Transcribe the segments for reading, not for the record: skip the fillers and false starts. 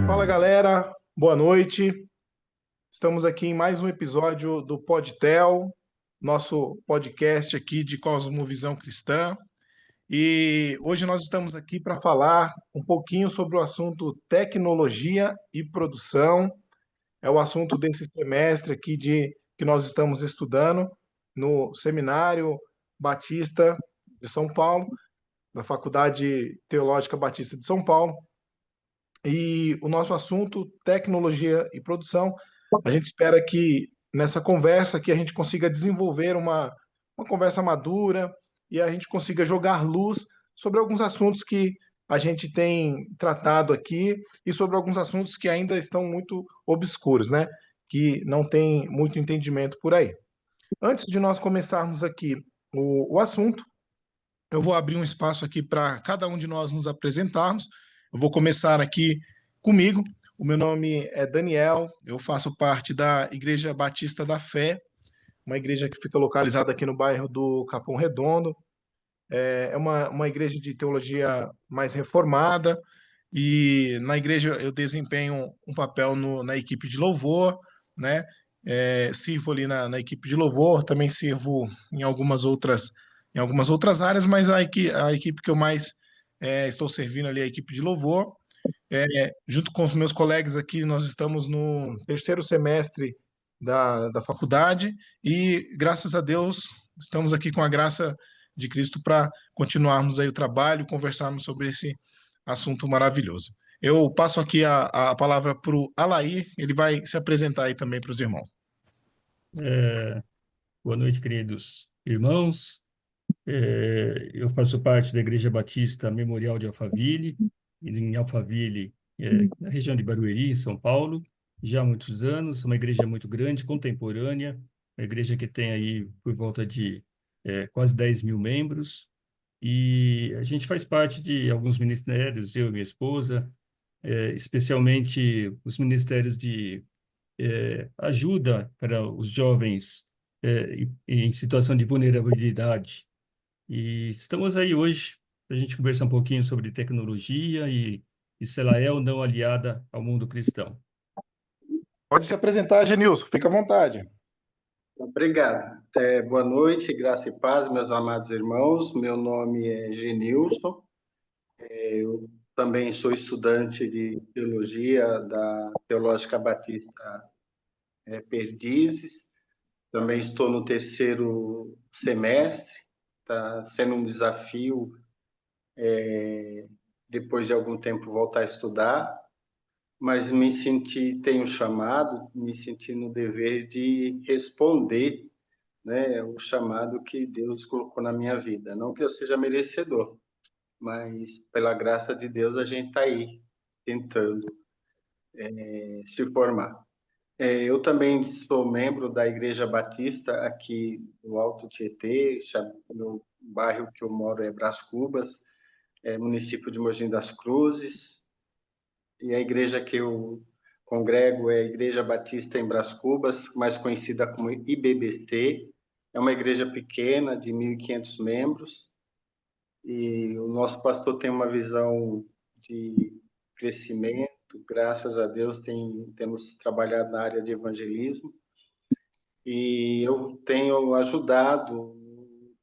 Fala galera, boa noite. Estamos aqui em mais um episódio do PodTel, nosso podcast aqui de Cosmovisão Cristã. E hoje nós estamos aqui para falar um pouquinho sobre o assunto tecnologia e produção. É o assunto desse semestre aqui que nós estamos estudando no Seminário Batista de São Paulo, da Faculdade Teológica Batista de São Paulo. E o nosso assunto, tecnologia e produção, a gente espera que nessa conversa que a gente consiga desenvolver uma conversa madura e a gente consiga jogar luz sobre alguns assuntos que a gente tem tratado aqui e sobre alguns assuntos que ainda estão muito obscuros, né? Que não tem muito entendimento por aí. Antes de nós começarmos aqui o assunto, eu vou abrir um espaço aqui para cada um de nós nos apresentarmos. Eu vou começar aqui comigo. O meu nome é Daniel, eu faço parte da Igreja Batista da Fé, uma igreja que fica localizada aqui no bairro do Capão Redondo. É uma igreja de teologia mais reformada, e na igreja eu desempenho um papel na equipe de louvor, né? Sirvo ali na equipe de louvor, também sirvo em em algumas outras áreas, mas a equipe que eu mais estou servindo ali é a equipe de louvor. Junto com os meus colegas aqui, nós estamos no terceiro semestre da faculdade e, graças a Deus, estamos aqui com a graça de Cristo para continuarmos aí o trabalho, conversarmos sobre esse assunto maravilhoso. Eu passo aqui a palavra para o Alair, ele vai se apresentar aí também para os irmãos. É, Boa noite, queridos irmãos. Eu faço parte da Igreja Batista Memorial de Alphaville, em Alphaville, na região de Barueri, em São Paulo, já há muitos anos. Uma igreja muito grande, contemporânea, uma igreja que tem aí por volta de quase 10 mil membros. E a gente faz parte de alguns ministérios, eu e minha esposa, especialmente os ministérios de ajuda para os jovens em situação de vulnerabilidade. E estamos aí hoje para a gente conversar um pouquinho sobre tecnologia e se ela é ou não aliada ao mundo cristão. Pode se apresentar, Genilson, fica à vontade. Obrigado. Boa noite, graça e paz, meus amados irmãos. Meu nome é Genilson. Eu também sou estudante de teologia da Teológica Batista Perdizes. Também estou no terceiro semestre. Está sendo um desafio, depois de algum tempo, voltar a estudar. Mas tenho chamado, me senti no dever de responder, né, o chamado que Deus colocou na minha vida. Não que eu seja merecedor, mas pela graça de Deus a gente está aí tentando se formar. Eu também sou membro da Igreja Batista aqui no Alto Tietê, no bairro que eu moro é Brás Cubas, município de Mogi das Cruzes, e a igreja que eu congrego é a Igreja Batista em Brás Cubas, mais conhecida como IBBT. É uma igreja pequena, de 1.500 membros, e o nosso pastor tem uma visão de crescimento. Graças a Deus temos trabalhado na área de evangelismo, e eu tenho ajudado o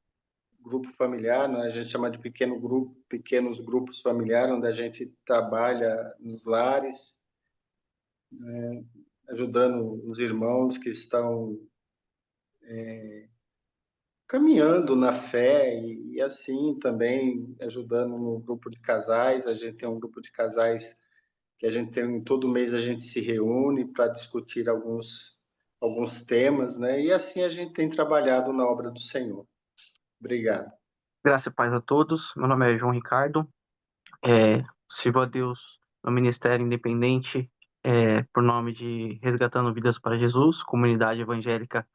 grupo familiar, né? A gente chama de pequenos grupos familiares, onde a gente trabalha nos lares, ajudando os irmãos que estão caminhando na fé e assim também ajudando no grupo de casais. A gente tem um grupo de casais que a gente tem todo mês, a gente se reúne para discutir alguns temas, né? E assim a gente tem trabalhado na obra do Senhor. Obrigado. Graça e paz a todos. Meu nome é João Ricardo. Sirvo a Deus no Ministério Independente, por nome de Resgatando Vidas para Jesus, Comunidade Evangélica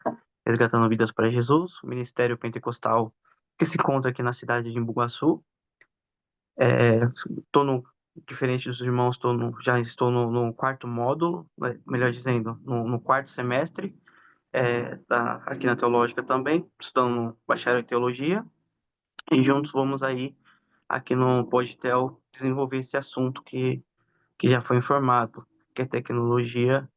Resgatando Vidas para Jesus, o Ministério Pentecostal que se encontra aqui na cidade de Embu-Guaçu. Diferente dos irmãos, já estou no quarto módulo, melhor dizendo, no quarto semestre, aqui na Teológica também, estudando no bacharel em Teologia, e juntos vamos aí aqui no Podtel desenvolver esse assunto que já foi informado, que é tecnologia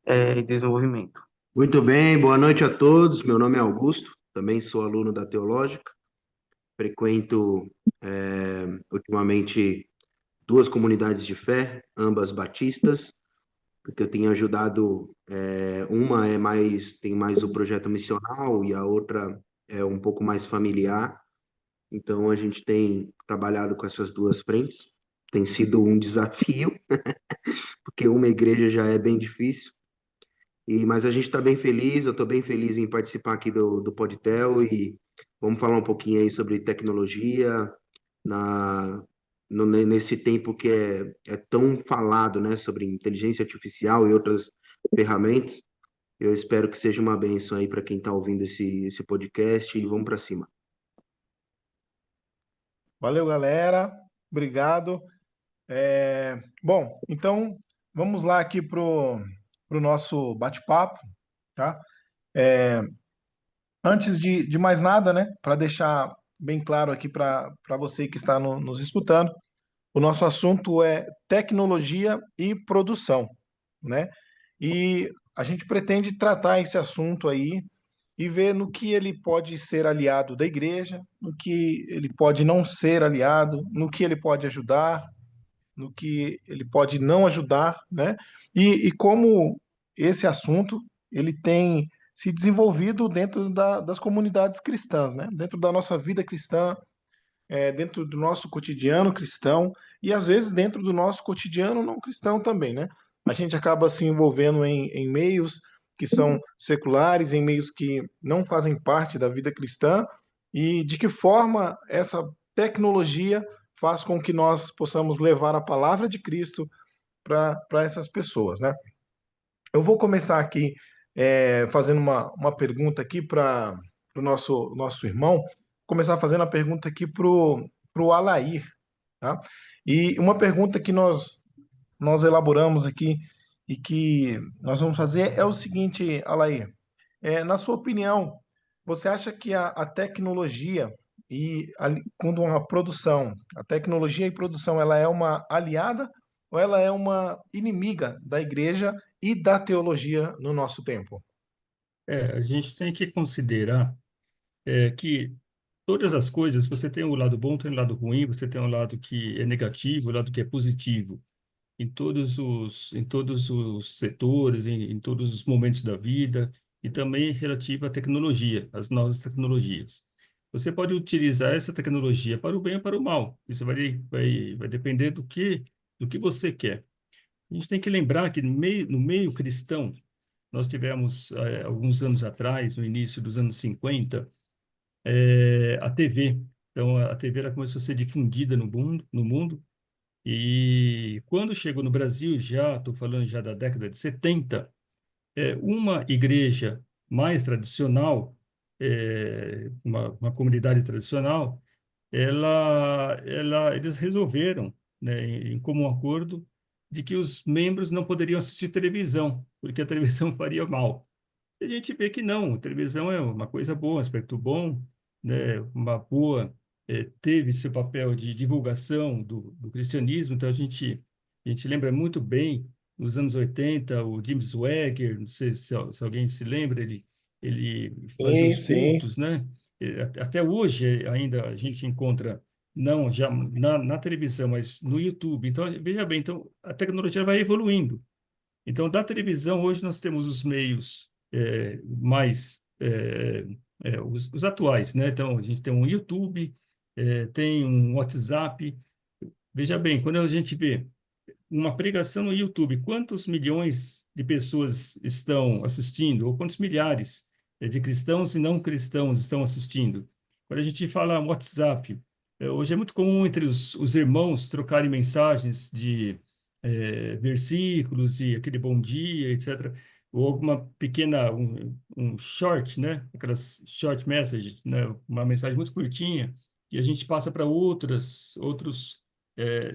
e desenvolvimento. Muito bem, boa noite a todos. Meu nome é Augusto, também sou aluno da Teológica. Frequento ultimamente duas comunidades de fé, ambas batistas, porque eu tenho ajudado. Uma tem mais o projeto missional e a outra é um pouco mais familiar. Então a gente tem trabalhado com essas duas frentes. Tem sido um desafio, porque uma igreja já é bem difícil. Mas a gente está bem feliz, eu estou bem feliz em participar aqui do Podtel e vamos falar um pouquinho aí sobre tecnologia nesse tempo que é tão falado, né, sobre inteligência artificial e outras ferramentas. Eu espero que seja uma bênção aí para quem está ouvindo esse podcast e vamos para cima. Valeu, galera. Obrigado. Bom, então vamos lá aqui para o nosso bate-papo, tá? Antes de mais nada, né, para deixar bem claro aqui para você que está nos escutando, o nosso assunto é tecnologia e produção, né? E a gente pretende tratar esse assunto aí e ver no que ele pode ser aliado da igreja, no que ele pode não ser aliado, no que ele pode ajudar, no que ele pode não ajudar, né? E como esse assunto ele tem se desenvolvido dentro das comunidades cristãs, né? Dentro da nossa vida cristã, dentro do nosso cotidiano cristão e às vezes dentro do nosso cotidiano não cristão também, né? A gente acaba se envolvendo em meios que são seculares, em meios que não fazem parte da vida cristã e de que forma essa tecnologia faz com que nós possamos levar a palavra de Cristo para essas pessoas, né? Eu vou começar aqui fazendo uma pergunta aqui para o nosso irmão, começar fazendo a pergunta aqui para o Alair, tá? E uma pergunta que nós elaboramos aqui e que nós vamos fazer é o seguinte, Alair, na sua opinião, você acha que a tecnologia quando uma produção, a tecnologia e produção, ela é uma aliada ou ela é uma inimiga da igreja e da teologia no nosso tempo? A gente tem que considerar que todas as coisas, você tem o lado bom, tem o lado ruim, você tem o lado que é negativo, o lado que é positivo, em todos os setores, em todos os momentos da vida, e também relativo à tecnologia, às novas tecnologias. Você pode utilizar essa tecnologia para o bem ou para o mal. Isso vai depender do que você quer. A gente tem que lembrar que no meio cristão, nós tivemos, alguns anos atrás, no início dos anos 50, a TV. Então, a TV ela começou a ser difundida no mundo, e quando chegou no Brasil, já estou falando já da década de 70, uma igreja mais tradicional, uma comunidade tradicional, eles resolveram, né, em comum acordo, de que os membros não poderiam assistir televisão, porque a televisão faria mal. E a gente vê que não, a televisão é uma coisa boa, um aspecto bom, né, uma boa, teve esse papel de divulgação do cristianismo, então a gente lembra muito bem, nos anos 80, o Jim Swaggart, não sei se alguém se lembra, ele fazia Sim, os sim. cultos, né? Até hoje ainda a gente encontra, não já na televisão, mas no YouTube. Então, veja bem, então, a tecnologia vai evoluindo. Então, da televisão, hoje nós temos os meios mais os atuais, né? Então, a gente tem um YouTube, tem um WhatsApp. Veja bem, quando a gente vê uma pregação no YouTube, quantos milhões de pessoas estão assistindo, ou quantos milhares de cristãos e não cristãos estão assistindo? Quando a gente fala WhatsApp, hoje é muito comum entre os irmãos trocarem mensagens de versículos e aquele bom dia, etc. Ou alguma pequena, um short, né? Aquelas short messages, né? Uma mensagem muito curtinha, e a gente passa para outros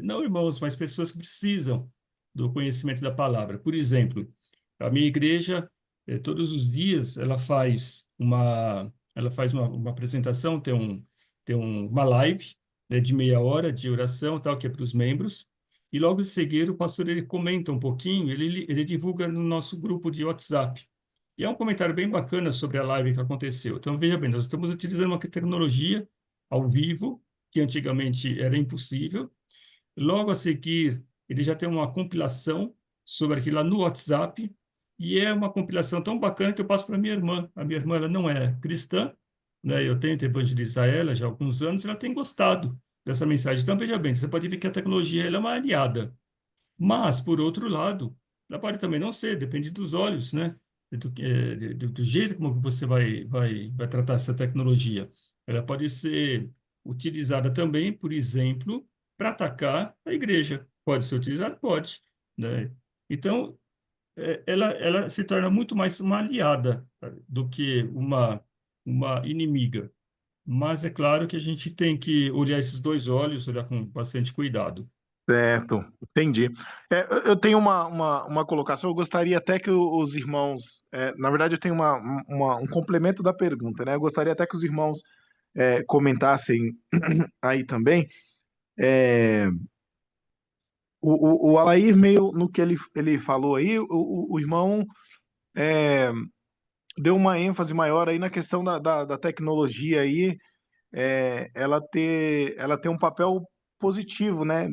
não irmãos, mas pessoas que precisam do conhecimento da palavra. Por exemplo, a minha igreja, todos os dias, ela faz uma apresentação, tem uma live, né, de meia hora de oração, tal, que é para os membros. E logo em seguida o pastor ele comenta um pouquinho, ele divulga no nosso grupo de WhatsApp. E é um comentário bem bacana sobre a live que aconteceu. Então, veja bem, nós estamos utilizando uma tecnologia ao vivo, que antigamente era impossível. Logo a seguir, ele já tem uma compilação sobre aquilo lá no WhatsApp, e é uma compilação tão bacana que eu passo para minha irmã. A minha irmã ela não é cristã, né? Eu tento evangelizar ela já há alguns anos, e ela tem gostado dessa mensagem. Então, veja bem, você pode ver que a tecnologia ela é uma aliada. Mas, por outro lado, ela pode também não ser, depende dos olhos, né? Do jeito como você vai tratar essa tecnologia. Ela pode ser utilizada também, por exemplo, para atacar a igreja. Pode ser utilizada? Pode, né? Então, ela se torna muito mais uma aliada do que uma inimiga. Mas é claro que a gente tem que olhar esses dois olhos, olhar com bastante cuidado. Certo, entendi. Eu tenho uma colocação, eu gostaria até que os irmãos, na verdade, eu tenho um complemento da pergunta, né? Eu gostaria até que os irmãos comentassem aí também. É, o Alair, meio no que ele falou aí, o irmão é, deu uma ênfase maior aí na questão da tecnologia aí, ela ter um papel positivo, né?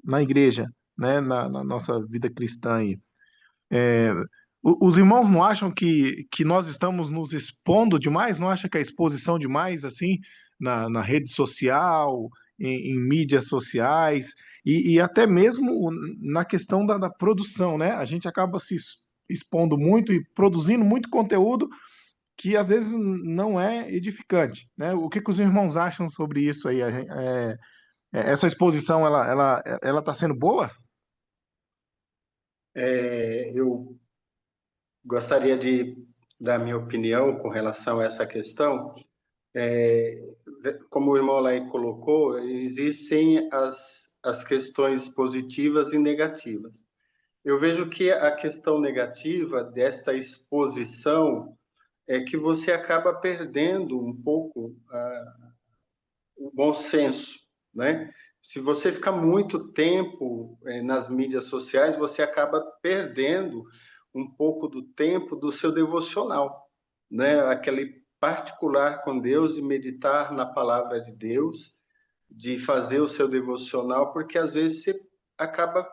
Na igreja, né, na nossa vida cristã aí. É, os irmãos não acham que nós estamos nos expondo demais? Não acham que a exposição demais, assim, na rede social, em mídias sociais, e até mesmo na questão da produção, né? A gente acaba se expondo muito e produzindo muito conteúdo que às vezes não é edificante, né? O que os irmãos acham sobre isso aí? Essa exposição, ela está sendo boa? Eu gostaria de dar minha opinião com relação a essa questão. Como o irmão Lai colocou, existem as questões positivas e negativas. Eu vejo que a questão negativa desta exposição é que você acaba perdendo um pouco o bom senso, né? Se você ficar muito tempo nas mídias sociais, você acaba perdendo um pouco do tempo do seu devocional, né? Aquele particular com Deus e meditar na palavra de Deus, de fazer o seu devocional, porque às vezes você acaba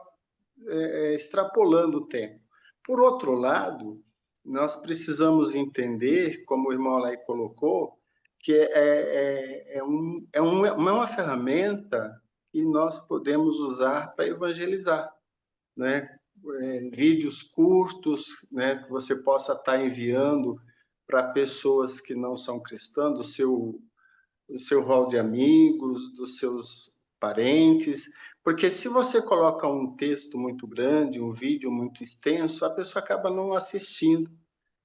extrapolando o tempo. Por outro lado, nós precisamos entender, como o irmão Lai colocou, que uma ferramenta que nós podemos usar para evangelizar, né? Vídeos curtos, né, que você possa estar enviando para pessoas que não são cristãs, do seu rol de amigos, dos seus parentes, porque se você coloca um texto muito grande, um vídeo muito extenso, a pessoa acaba não assistindo.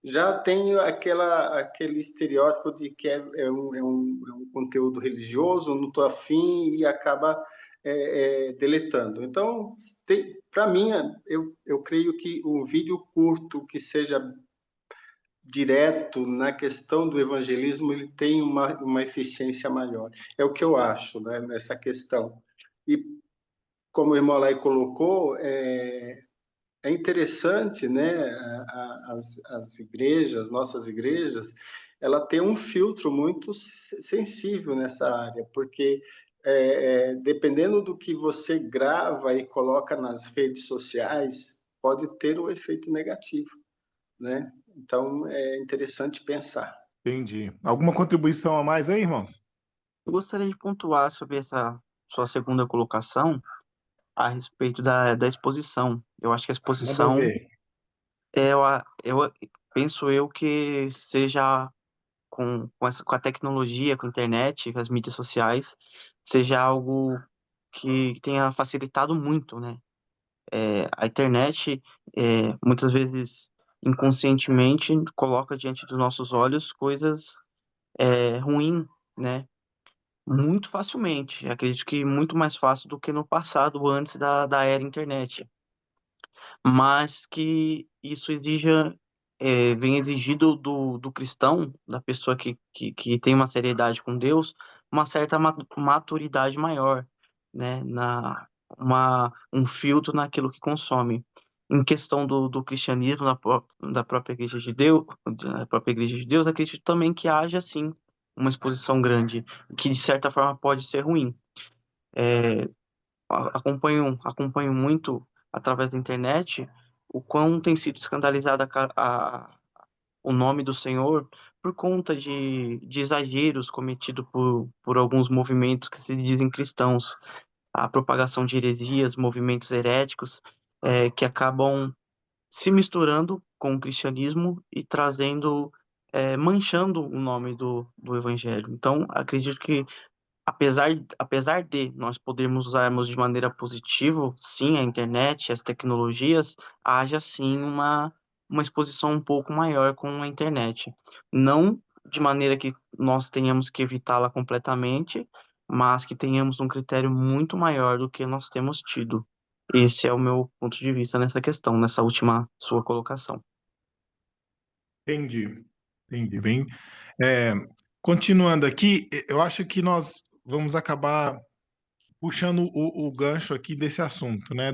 Já tem aquele estereótipo de que é um conteúdo religioso, não estou afim e acaba deletando. Então, para mim, eu creio que um vídeo curto que seja direto na questão do evangelismo, ele tem uma eficiência maior. É o que eu acho, né, nessa questão. E como o irmão Lai colocou, é interessante, né, as igrejas, nossas igrejas, ela tem um filtro muito sensível nessa área, porque dependendo do que você grava e coloca nas redes sociais, pode ter um efeito negativo, né? Então, é interessante pensar. Entendi. Alguma contribuição a mais aí, irmãos? Eu gostaria de pontuar sobre essa sua segunda colocação a respeito da exposição. Eu acho que a Manda exposição ver. eu penso eu que seja com a tecnologia, com a internet, com as mídias sociais, seja algo que tenha facilitado muito, né? A internet, muitas vezes, inconscientemente, coloca diante dos nossos olhos coisas ruins, né? Muito facilmente. Acredito que muito mais fácil do que no passado, antes da era internet. Mas que isso vem exigido do cristão, da pessoa que tem uma seriedade com Deus, uma certa maturidade maior, né? Um filtro naquilo que consome. Em questão do cristianismo, da própria Igreja de Deus, acredito também que haja, sim, uma exposição grande, que de certa forma pode ser ruim. Acompanho muito através da internet o quão tem sido escandalizada o nome do Senhor por conta de exageros cometidos por alguns movimentos que se dizem cristãos, a propagação de heresias, movimentos heréticos, que acabam se misturando com o cristianismo e manchando o nome do Evangelho. Então, acredito que apesar de nós podermos usarmos de maneira positiva, sim, a internet, as tecnologias, haja sim uma exposição um pouco maior com a internet. Não de maneira que nós tenhamos que evitá-la completamente, mas que tenhamos um critério muito maior do que nós temos tido. Esse é o meu ponto de vista nessa questão, nessa última sua colocação. Entendi, entendi. Bem, é, continuando aqui, eu acho que nós vamos acabar puxando o gancho aqui desse assunto, né,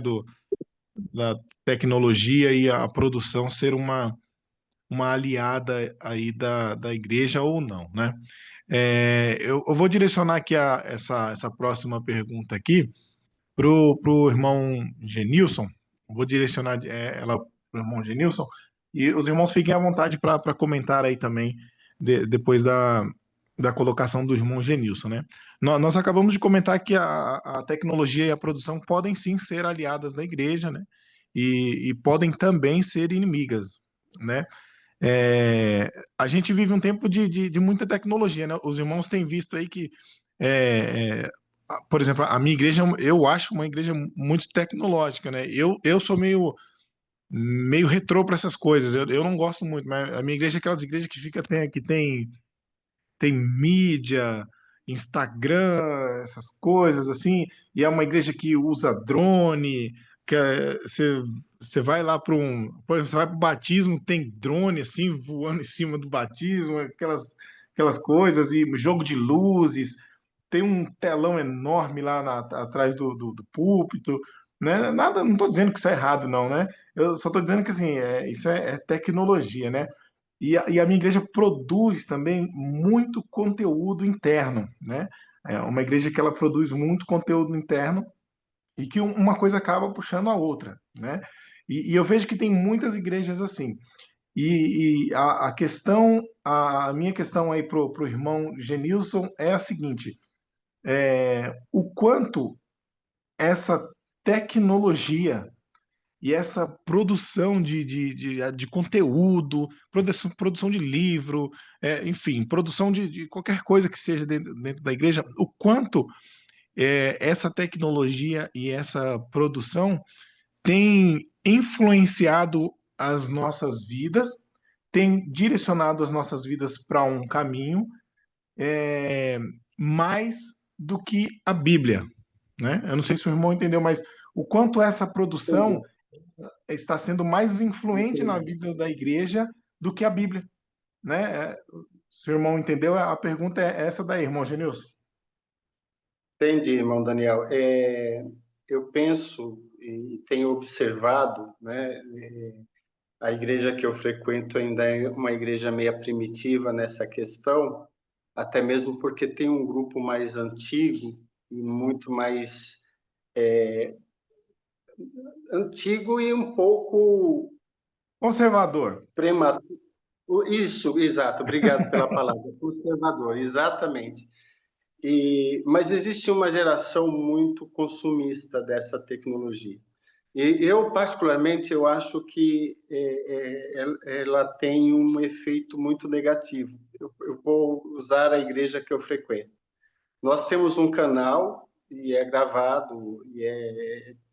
da tecnologia e a produção ser uma aliada aí da igreja ou não, né? Eu vou direcionar aqui essa próxima pergunta aqui pro irmão Genilson. Vou direcionar ela pro irmão Genilson e os irmãos fiquem à vontade para comentar aí também depois da colocação do irmão Genilson, né? Nós acabamos de comentar que a tecnologia e a produção podem sim ser aliadas da igreja, né? E podem também ser inimigas, né? A gente vive um tempo de muita tecnologia, né? Os irmãos têm visto aí que, é, é, por exemplo, a minha igreja, eu acho uma igreja muito tecnológica, né? Eu sou meio retrô para essas coisas, eu não gosto muito, mas a minha igreja é aquelas igrejas que tem mídia, Instagram, essas coisas assim, e é uma igreja que usa drone, você vai lá para por exemplo, você vai para o batismo, tem drone assim voando em cima do batismo, aquelas coisas, e jogo de luzes, tem um telão enorme lá atrás do púlpito, né? Nada, não estou dizendo que isso é errado, não, né? Eu só estou dizendo que assim, isso é tecnologia, né? E a minha igreja produz também muito conteúdo interno, né? É uma igreja que ela produz muito conteúdo interno e que uma coisa acaba puxando a outra, né? E eu vejo que tem muitas igrejas assim. E a minha questão aí pro irmão Genilson é a seguinte: o quanto essa tecnologia e essa produção de conteúdo, produção de livro, enfim, produção de qualquer coisa que seja dentro da igreja, o quanto essa tecnologia e essa produção tem influenciado as nossas vidas, tem direcionado as nossas vidas para um caminho mais do que a Bíblia, né? Eu não sei se o irmão entendeu, mas o quanto essa produção está sendo mais influente na vida da igreja do que a Bíblia, né? Se o irmão entendeu, a pergunta é essa daí, irmão Genilson. Entendi, irmão Daniel. Eu penso e tenho observado, né? A igreja que eu frequento ainda é uma igreja meio primitiva nessa questão, até mesmo porque tem um grupo mais antigo e muito mais antigo e um pouco Conservador. prematuro. Isso, exato. Obrigado pela palavra. Conservador, exatamente. Mas existe uma geração muito consumista dessa tecnologia. E eu, particularmente, eu acho que ela tem um efeito muito negativo. Eu vou usar a igreja que eu frequento. Nós temos um canal e é gravado e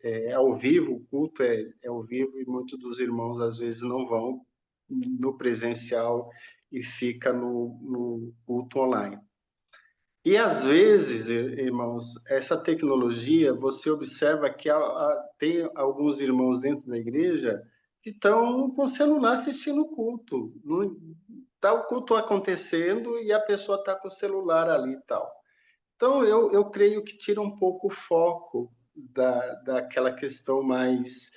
é ao vivo, o culto é ao vivo e muitos dos irmãos às vezes não vão no presencial e fica no culto online. E às vezes, irmãos, essa tecnologia, você observa que tem alguns irmãos dentro da igreja que estão com o celular assistindo o culto. Está o culto acontecendo e a pessoa está com o celular ali e tal. Então, eu creio que tira um pouco o foco daquela questão mais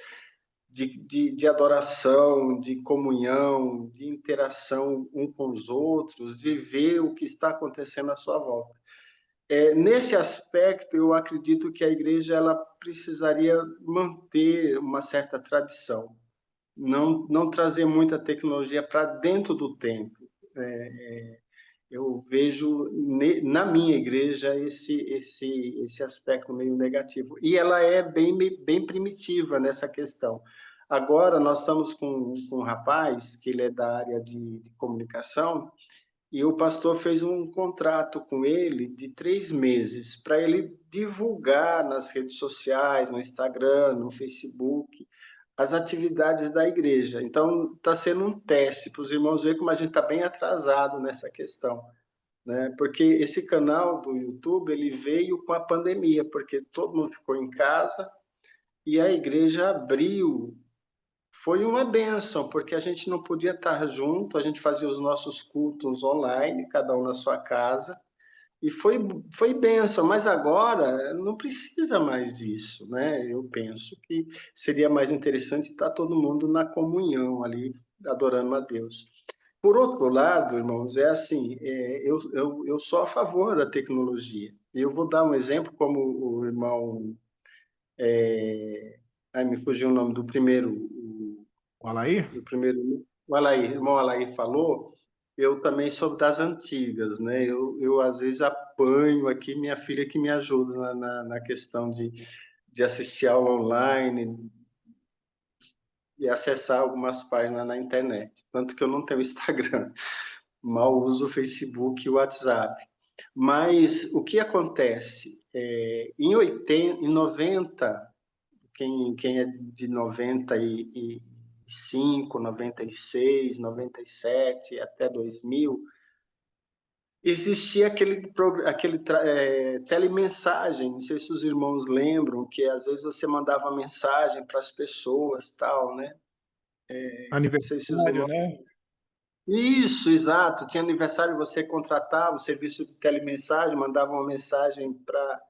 de adoração, de comunhão, de interação um com os outros, de ver o que está acontecendo à sua volta. Nesse aspecto, eu acredito que a igreja ela precisaria manter uma certa tradição, não trazer muita tecnologia para dentro do templo. Eu vejo na minha igreja esse aspecto meio negativo. E ela é bem primitiva nessa questão. Agora, nós estamos com um rapaz, que ele é da área de comunicação, e o pastor fez um contrato com ele de 3 meses para ele divulgar nas redes sociais, no Instagram, no Facebook, as atividades da igreja. Então, está sendo um teste para os irmãos verem como a gente está bem atrasado nessa questão, né? Porque esse canal do YouTube ele veio com a pandemia, porque todo mundo ficou em casa e a igreja abriu. Foi uma bênção, porque a gente não podia estar junto, a gente fazia os nossos cultos online, cada um na sua casa, e foi bênção, mas agora não precisa mais disso, né? Eu penso que seria mais interessante estar todo mundo na comunhão ali, adorando a Deus. Por outro lado, irmãos, é assim, eu sou a favor da tecnologia. Eu vou dar um exemplo, como o irmão, me fugiu o nome do primeiro, O Alair? o Alair, irmão Alair falou, eu também sou das antigas, né? Eu às vezes apanho aqui, minha filha que me ajuda na questão de assistir aula online e acessar algumas páginas na internet. Tanto que eu não tenho Instagram, mal uso o Facebook e o WhatsApp. Mas o que acontece? Em 80, em 90, quem é de 95, 96, 97 até 2000, existia aquele telemensagem, não sei se os irmãos lembram, que às vezes você mandava mensagem para as pessoas, tal, né? Não sei se os Aniversário, irmãos... né? Isso, exato. Tinha aniversário, você contratava o serviço de telemensagem, mandava uma mensagem para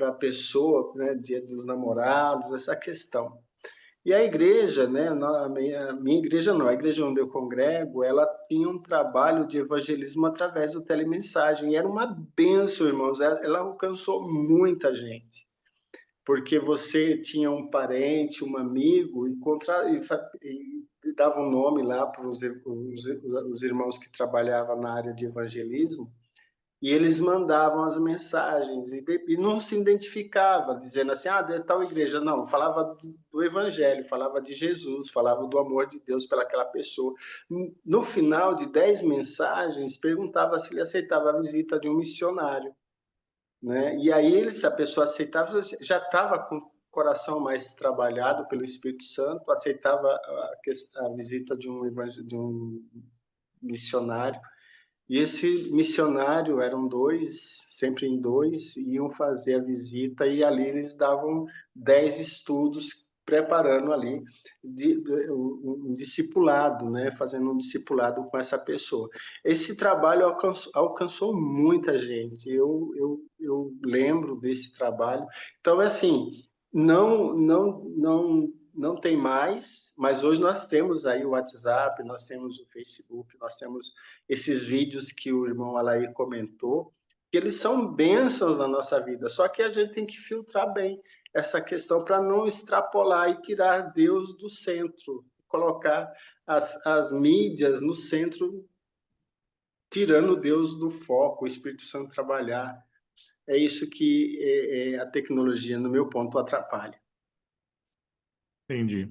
a pessoa, né? Dia dos namorados, essa questão. E a igreja, né, a minha igreja não, a igreja onde eu congrego, ela tinha um trabalho de evangelismo através do telemensagem. E era uma bênção, irmãos, ela alcançou muita gente. Porque você tinha um parente, um amigo, e dava um nome lá para os irmãos que trabalhavam na área de evangelismo, e eles mandavam as mensagens e não se identificava, dizendo assim, de tal igreja. Não, falava do evangelho, falava de Jesus, falava do amor de Deus pelaquela pessoa. No final de 10 mensagens, perguntava se ele aceitava a visita de um missionário, né? E aí, se a pessoa aceitava, já estava com o coração mais trabalhado pelo Espírito Santo, aceitava a visita de um missionário. E esse missionário, eram 2, sempre em 2, iam fazer a visita e ali eles davam 10 estudos preparando ali um discipulado, né? Fazendo um discipulado com essa pessoa. Esse trabalho alcançou muita gente, eu lembro desse trabalho. Então, é assim, não tem mais, mas hoje nós temos aí o WhatsApp, nós temos o Facebook, nós temos esses vídeos que o irmão Alair comentou, que eles são bênçãos na nossa vida, só que a gente tem que filtrar bem essa questão para não extrapolar e tirar Deus do centro, colocar as mídias no centro, tirando Deus do foco, o Espírito Santo trabalhar. É isso que a tecnologia, no meu ponto, atrapalha. Entendi.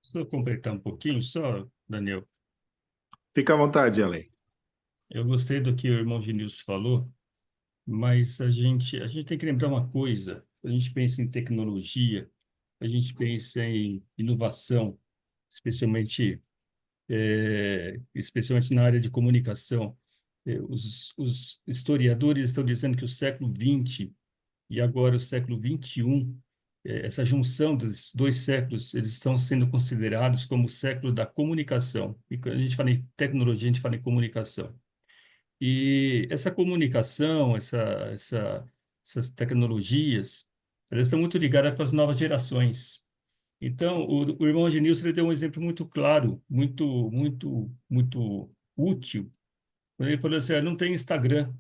Só completar um pouquinho, só, Daniel. Fica à vontade, Alair. Eu gostei do que o irmão Genilson falou, mas a gente tem que lembrar uma coisa. A gente pensa em tecnologia, a gente pensa em inovação, especialmente, especialmente na área de comunicação. Os historiadores estão dizendo que o século XX e agora o século XXI, essa junção dos 2 séculos, eles estão sendo considerados como o século da comunicação. E quando a gente fala em tecnologia, a gente fala em comunicação. E essa comunicação, essas tecnologias, elas estão muito ligadas com as novas gerações. Então, o irmão Genilson ele deu um exemplo muito claro, muito útil, quando ele falou assim: "Ah, não tem Instagram,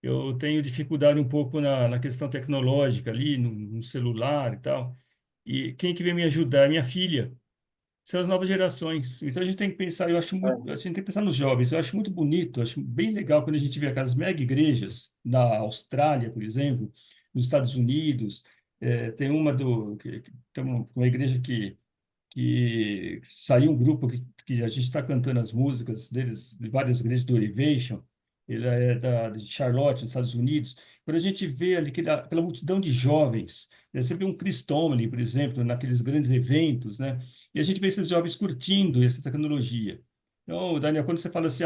eu tenho dificuldade um pouco na questão tecnológica ali, no celular e tal. E quem que vem me ajudar? É minha filha. São as novas gerações. Então a gente tem que pensar, eu acho muito, a gente tem que pensar nos jovens. Eu acho muito bonito, eu acho bem legal quando a gente vê aquelas mega igrejas na Austrália, por exemplo, nos Estados Unidos. Tem uma tem uma igreja que saiu um grupo que a gente está cantando as músicas deles, de várias igrejas do Elevation, ele é de Charlotte, nos Estados Unidos. Quando a gente vê ali aquela multidão de jovens, né, você vê um Chris Tomlin, por exemplo, naqueles grandes eventos, né? E a gente vê esses jovens curtindo essa tecnologia. Então, Daniel, quando você fala assim,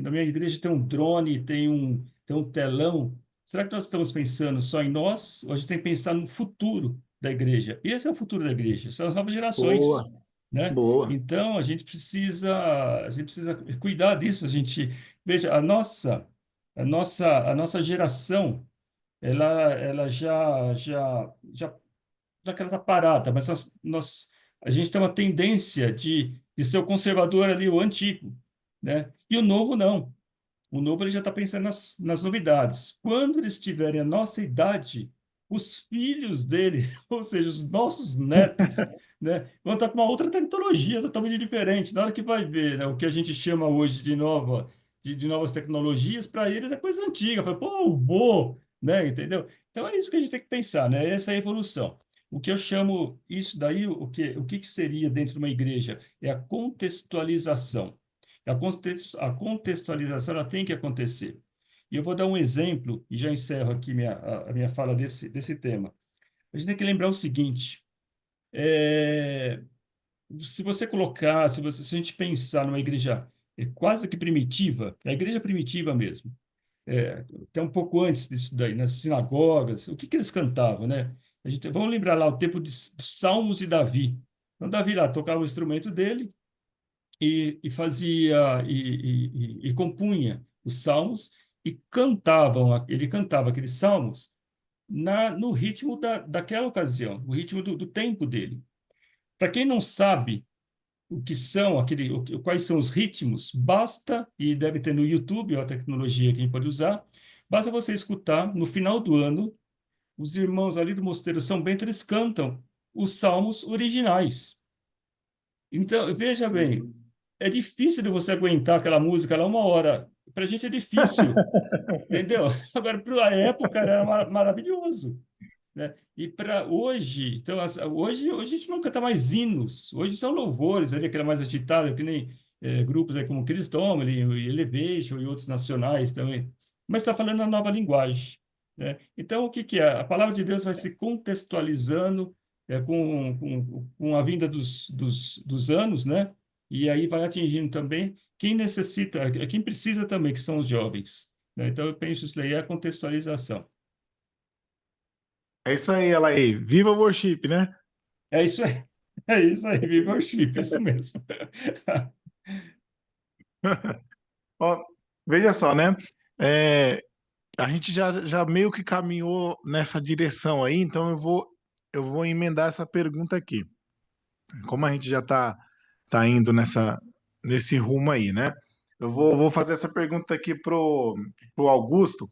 na minha igreja tem um drone, tem um telão, será que nós estamos pensando só em nós, ou a gente tem que pensar no futuro da igreja? Esse é o futuro da igreja, são as novas gerações, Boa, né? boa. Então, a gente precisa cuidar disso. Veja, a nossa geração, ela já que ela está parada, mas a gente tem uma tendência de ser o conservador ali, o antigo, né? E o novo não. O novo ele já está pensando nas novidades. Quando eles tiverem a nossa idade, os filhos dele, ou seja, os nossos netos, né, vão estar com uma outra tecnologia totalmente diferente. Na hora que vai ver, né, o que a gente chama hoje de novas tecnologias, para eles é coisa antiga. Fala, pô, eu vou, né, entendeu? Então é isso que a gente tem que pensar, né? Essa é a evolução. O que eu chamo isso daí, o que seria dentro de uma igreja? É a contextualização. A contextualização ela tem que acontecer. E eu vou dar um exemplo, e já encerro aqui a minha fala desse tema. A gente tem que lembrar o seguinte: é, se você colocar, se a gente pensar numa igreja quase que primitiva, a igreja primitiva mesmo, até um pouco antes disso daí, nas sinagogas, o que eles cantavam, né? Vamos lembrar lá o tempo dos Salmos de Davi. Então, Davi lá tocava o instrumento dele, e fazia e compunha os salmos e ele cantava aqueles salmos no ritmo daquela ocasião, no ritmo do tempo dele. Para quem não sabe o que são quais são os ritmos, basta, e deve ter no YouTube, é a tecnologia que a gente pode usar, basta você escutar no final do ano, os irmãos ali do Mosteiro São Bento, eles cantam os salmos originais. Então, veja bem, Uhum. é difícil de você aguentar aquela música lá 1 hora. Para a gente é difícil, entendeu? Agora, para a época, era maravilhoso, né? E para hoje, então, hoje a gente não canta mais hinos. Hoje são louvores, ali, aquela mais agitada, que nem grupos aí como Cristóvão, e Elevation e outros nacionais também. Mas está falando a nova linguagem, né? Então, o que que é? A palavra de Deus vai se contextualizando com a vinda dos anos, né? E aí vai atingindo também quem necessita, quem precisa também, que são os jovens, né? Então, eu penso isso daí é a contextualização. É isso aí, ela aí. Viva o worship, né? É isso aí. É isso aí, viva o chip, isso mesmo. Ó, veja só, né? É, a gente já meio que caminhou nessa direção aí, então eu vou emendar essa pergunta aqui. Como a gente já tá indo nesse rumo aí, né? Eu vou fazer essa pergunta aqui pro Augusto.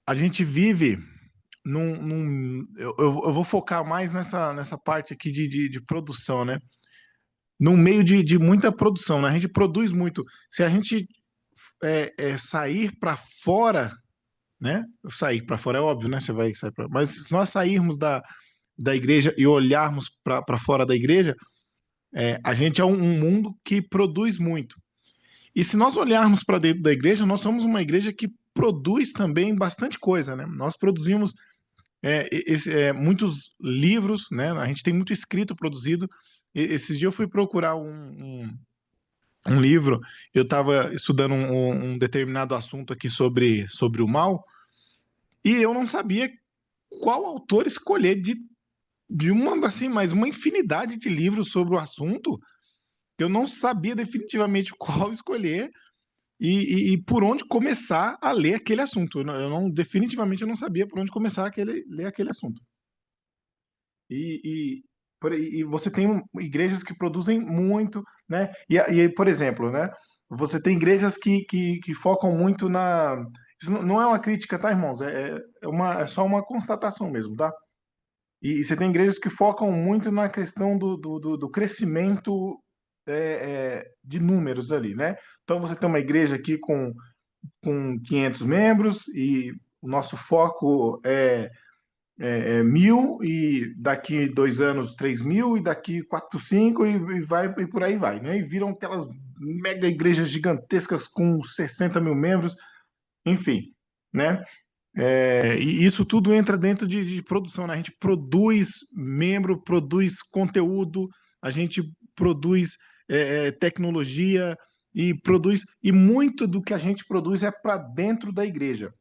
A gente vive eu vou focar mais nessa parte aqui de produção, né? Num meio de muita produção, né? A gente produz muito. Se a gente sair para fora, né? Sair para fora é óbvio, né? Você vai sair mas se nós sairmos da igreja e olharmos para fora da igreja, a gente é um mundo que produz muito. E se nós olharmos para dentro da igreja, nós somos uma igreja que produz também bastante coisa, né? Nós produzimos muitos livros, né? A gente tem muito escrito produzido. Esses dias eu fui procurar um livro, eu estava estudando um determinado assunto aqui sobre o mal, e eu não sabia qual autor escolher de uma, assim, mas uma infinidade de livros sobre o assunto. que eu não sabia definitivamente qual escolher e por onde começar a ler aquele assunto. Definitivamente eu não sabia por onde começar a ler aquele assunto. E você tem igrejas que produzem muito, né? Por exemplo, né? Você tem igrejas que focam muito na. Isso não é uma crítica, tá, irmãos? É só uma constatação mesmo, tá? E você tem igrejas que focam muito na questão do crescimento de números ali, né? Então você tem uma igreja aqui com 500 membros e o nosso foco é 1.000 e daqui 2 anos 3.000 e daqui 4, 5 e por aí vai, né? E viram aquelas mega igrejas gigantescas com 60 mil membros, enfim, né? E isso tudo entra dentro de produção, né? A gente produz membro, produz conteúdo, a gente produz tecnologia e muito do que a gente produz é para dentro da igreja.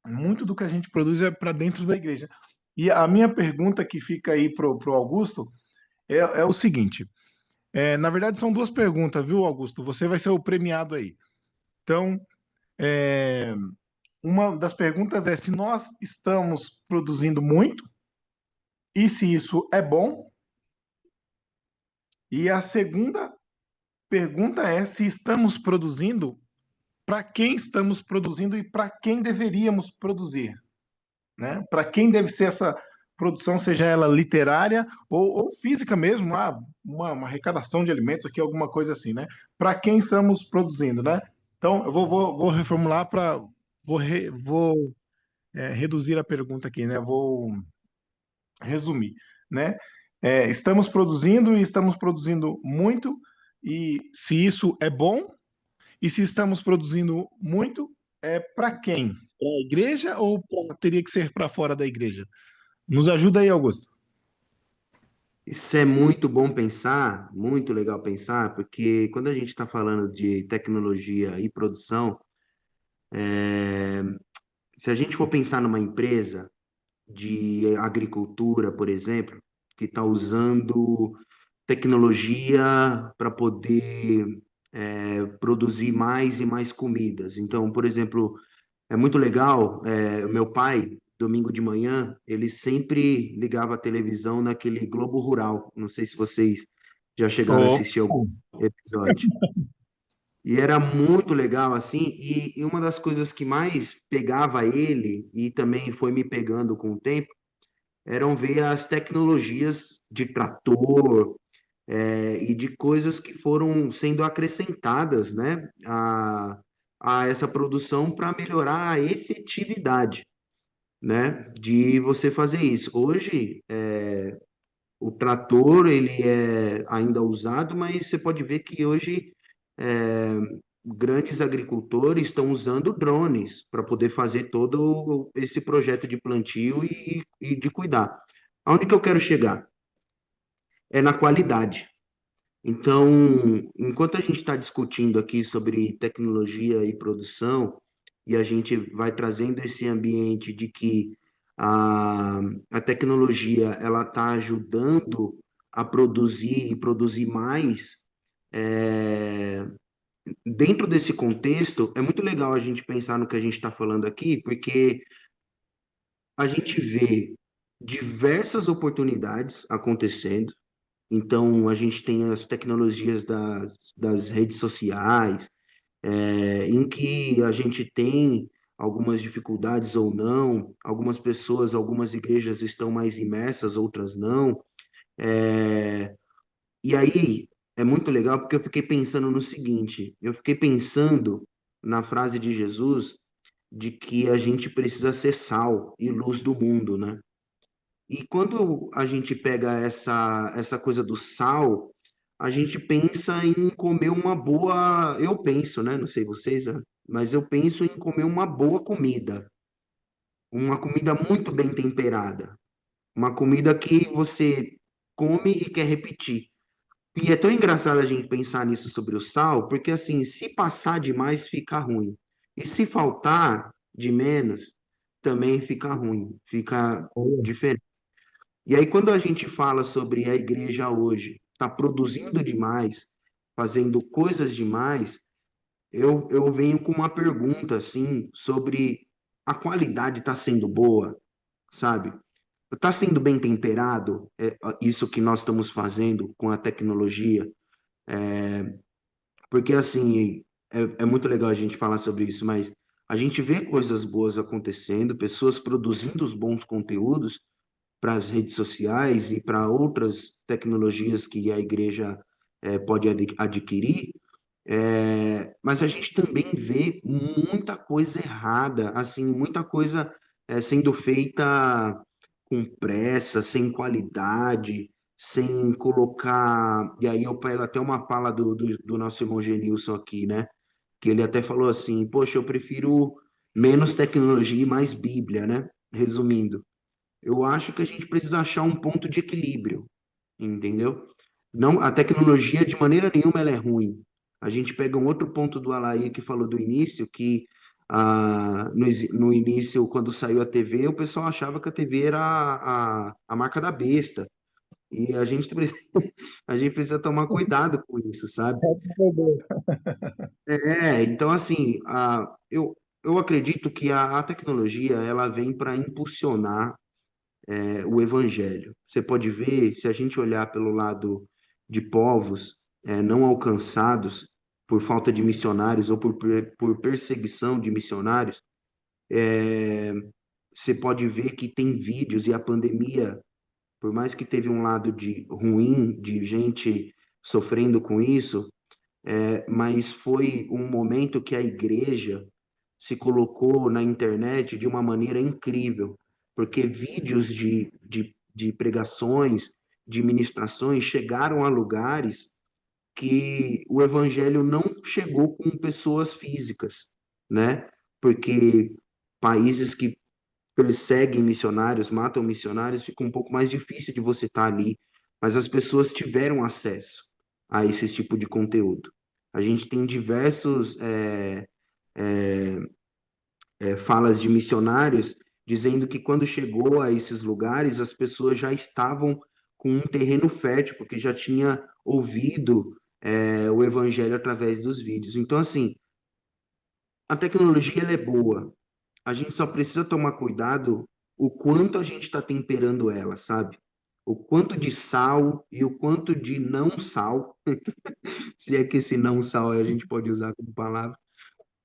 Muito do que a gente produz é para dentro da igreja. E a minha pergunta que fica aí pro Augusto é o seguinte: na verdade, são duas perguntas, viu, Augusto? Você vai ser o premiado aí. Então, uma das perguntas é se nós estamos produzindo muito e se isso é bom. E a segunda pergunta é se estamos produzindo, para quem estamos produzindo e para quem deveríamos produzir, né? Para quem deve ser essa produção, seja ela literária ou física mesmo, uma arrecadação de alimentos aqui, alguma coisa assim, né? Para quem estamos produzindo, né? Então, eu vou reformular para vou reduzir a pergunta aqui, né? Vou resumir, né? Estamos produzindo e estamos produzindo muito, e se isso é bom, e se estamos produzindo muito, é para quem? Para a igreja ou teria que ser para fora da igreja? Nos ajuda aí, Augusto. Isso é muito bom pensar, muito legal pensar, porque quando a gente está falando de tecnologia e produção, é, se a gente for pensar numa empresa de agricultura, por exemplo, que está usando tecnologia para poder produzir mais e mais comidas. Então, por exemplo, é muito legal, o meu pai, domingo de manhã, ele sempre ligava a televisão naquele Globo Rural. Não sei se vocês já chegaram a Oh, assistir algum episódio. E era muito legal, assim, e uma das coisas que mais pegava ele, e também foi me pegando com o tempo, eram ver as tecnologias de trator, e de coisas que foram sendo acrescentadas, né, a essa produção para melhorar a efetividade, né, de você fazer isso. Hoje, o trator, ele é ainda usado, mas você pode ver que hoje é, grandes agricultores estão usando drones para poder fazer todo esse projeto de plantio e de cuidar. Aonde que eu quero chegar? É na qualidade. Então, enquanto a gente está discutindo aqui sobre tecnologia e produção, e a gente vai trazendo esse ambiente de que a, a tecnologia ela está ajudando a produzir e produzir mais, é, dentro desse contexto, é muito legal a gente pensar no que a gente está falando aqui, porque a gente vê diversas oportunidades acontecendo. Então, a gente tem as tecnologias das redes sociais, em que a gente tem algumas dificuldades ou não, algumas pessoas, algumas igrejas estão mais imersas, outras não. É, e aí é muito legal porque eu fiquei pensando no seguinte: eu fiquei pensando na frase de Jesus de que a gente precisa ser sal e luz do mundo, né? E quando a gente pega essa coisa do sal, a gente pensa em comer uma boa. Eu penso, né? Não sei vocês, né? Mas eu penso em comer uma boa comida. Uma comida muito bem temperada. Uma comida que você come e quer repetir. E é tão engraçado a gente pensar nisso sobre o sal, porque assim, se passar demais, fica ruim. E se faltar de menos, também fica ruim, fica diferente. E aí, quando a gente fala sobre a igreja hoje, está produzindo demais, fazendo coisas demais, eu venho com uma pergunta, assim, sobre a qualidade está sendo boa, sabe? Está sendo bem temperado, isso que nós estamos fazendo com a tecnologia? Porque, assim, é muito legal a gente falar sobre isso, mas a gente vê coisas boas acontecendo, pessoas produzindo os bons conteúdos para as redes sociais e para outras tecnologias que a igreja pode adquirir, mas a gente também vê muita coisa errada, assim, muita coisa sendo feita com pressa, sem qualidade, sem colocar. E aí eu pego até uma fala do nosso irmão Genilson aqui, né? Que ele até falou assim: poxa, eu prefiro menos tecnologia e mais Bíblia, né? Resumindo, eu acho que a gente precisa achar um ponto de equilíbrio, entendeu? Não, a tecnologia de maneira nenhuma ela é ruim. A gente pega um outro ponto do Alair que falou do início, que no início, quando saiu a TV, o pessoal achava que a TV era a marca da besta. E a gente, a gente precisa tomar cuidado com isso, sabe? Então assim, eu acredito que a tecnologia ela vem para impulsionar o evangelho. Você pode ver, se a gente olhar pelo lado de povos não alcançados por falta de missionários ou por perseguição de missionários, você pode ver que tem vídeos e a pandemia, por mais que teve um lado de ruim, de gente sofrendo com isso, mas foi um momento que a igreja se colocou na internet de uma maneira incrível, porque vídeos de pregações, de ministrações chegaram a lugares que o evangelho não chegou com pessoas físicas, né? Porque países que perseguem missionários, matam missionários, fica um pouco mais difícil de você estar ali, mas as pessoas tiveram acesso a esse tipo de conteúdo. A gente tem diversos falas de missionários dizendo que quando chegou a esses lugares, as pessoas já estavam com um terreno fértil, porque já tinha ouvido o evangelho através dos vídeos. Então, assim, a tecnologia ela é boa. A gente só precisa tomar cuidado o quanto a gente está temperando ela, sabe? O quanto de sal e o quanto de não sal, se é que esse não sal a gente pode usar como palavra,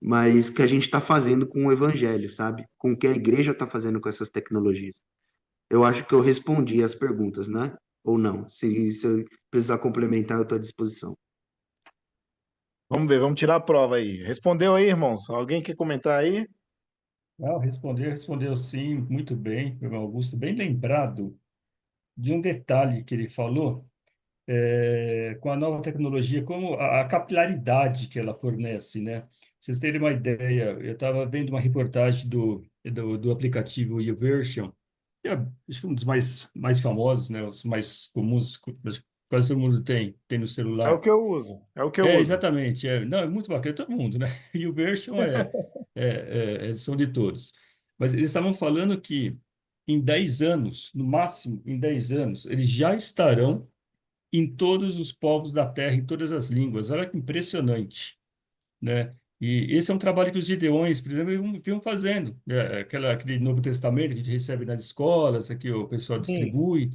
mas que a gente está fazendo com o evangelho, sabe? Com o que a igreja está fazendo com essas tecnologias. Eu acho que eu respondi as perguntas, né? Ou não? Se eu precisar complementar, eu estou à disposição. Vamos ver, vamos tirar a prova aí. Respondeu aí, irmãos? Alguém quer comentar aí? Respondeu sim, muito bem, meu irmão Augusto, bem lembrado de um detalhe que ele falou, com a nova tecnologia, como a capilaridade que ela fornece, né? Pra vocês terem uma ideia, eu estava vendo uma reportagem do aplicativo YouVersion, que é, acho que um dos mais famosos, né? Os mais comuns, mas quase todo mundo tem no É o celular. que eu uso. É o que eu uso. Exatamente. Não, é muito bacana, todo mundo, né? E o version são de todos. Mas eles estavam falando que em 10 anos, no máximo em 10 anos, eles já estarão em todos os povos da terra, em todas as línguas. Olha que impressionante, né? E esse é um trabalho que os Gideões, por exemplo, vinham fazendo, né? Aquele Novo Testamento que a gente recebe nas escolas, que o pessoal Sim. distribui.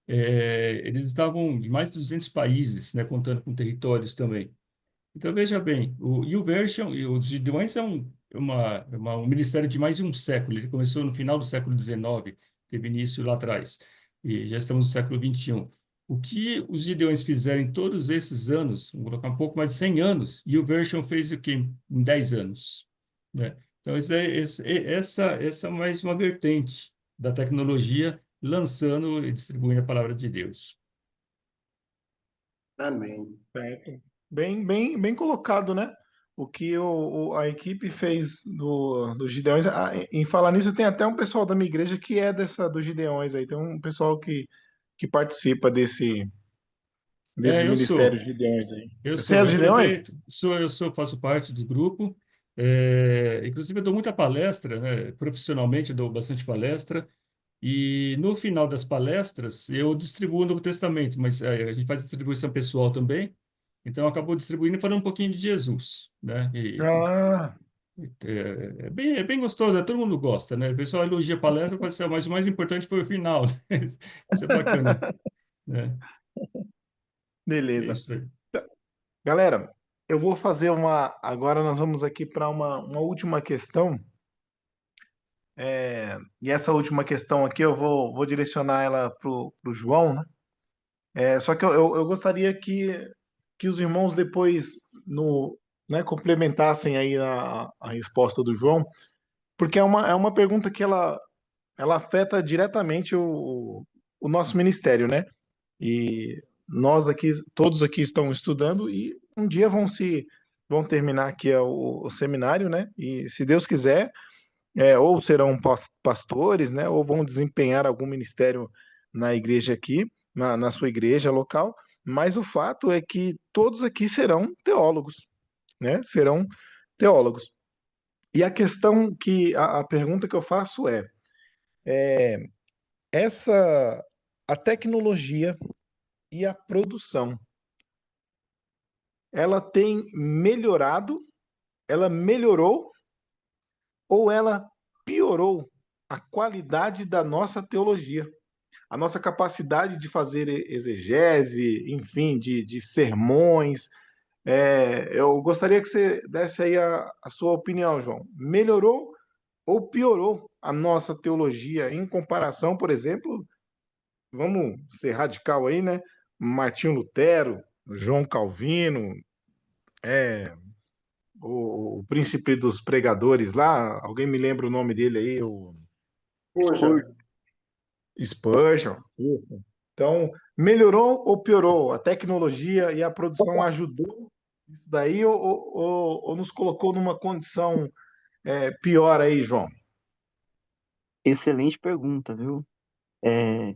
Eles estavam em mais de 200 países, né? Contando com territórios também. Então, veja bem, o YouVersion e os Gideões um ministério de mais de um século. Ele começou no final do século XIX, teve início lá atrás, e já estamos no século XXI. O que os Gideões fizeram em todos esses anos, vamos colocar um pouco mais de 100 anos, e o YouVersion fez o quê? Em 10 anos, né? Então, essa é mais uma vertente da tecnologia, lançando e distribuindo a palavra de Deus. Amém. Certo. Bem colocado, né? O que a equipe fez do Gideões. Em falar nisso, tem até um pessoal da minha igreja que é do Gideões aí. Tem um pessoal que participa desses Eu ministérios sou. Gideões aí. Eu Você é sou, do eu Gideões? aproveito, faço parte do grupo, inclusive eu dou muita palestra, né? Profissionalmente eu dou bastante palestra, e no final das palestras eu distribuo o Novo Testamento, mas a gente faz distribuição pessoal também, então acabou distribuindo e falando um pouquinho de Jesus, né? Ah, É bem gostoso, todo mundo gosta, né? O pessoal elogia a palestra, fala assim, "Ah, mas o mais importante foi o final." Isso é bacana, né? É beleza. isso aí. Galera, eu vou fazer uma. Agora nós vamos aqui para uma última questão. E essa última questão aqui eu vou direcionar ela para o João, né? Só que eu gostaria que os irmãos depois no, né, complementassem aí a resposta do João, porque é uma pergunta que ela afeta diretamente o nosso ministério, né? E nós aqui, todos aqui estão estudando e um dia vão terminar aqui o seminário, né? E se Deus quiser, ou serão pastores, né? Ou vão desempenhar algum ministério na igreja aqui, na sua igreja local. Mas o fato é que todos aqui serão teólogos, né? Serão teólogos. E a questão a pergunta que eu faço essa a tecnologia e a produção, ela tem melhorado, ela melhorou ou ela piorou a qualidade da nossa teologia, a nossa capacidade de fazer exegese, enfim, de sermões. Eu gostaria que você desse aí a sua opinião, João. Melhorou ou piorou a nossa teologia em comparação, por exemplo, vamos ser radical aí, né? Martinho Lutero, João Calvino, é, o príncipe dos pregadores lá, alguém me lembra o nome dele aí, o Puxa, Spurgeon. Isso. Então, melhorou ou piorou? A tecnologia e a produção ajudou isso daí ou nos colocou numa condição pior aí, João? Excelente pergunta, viu? É,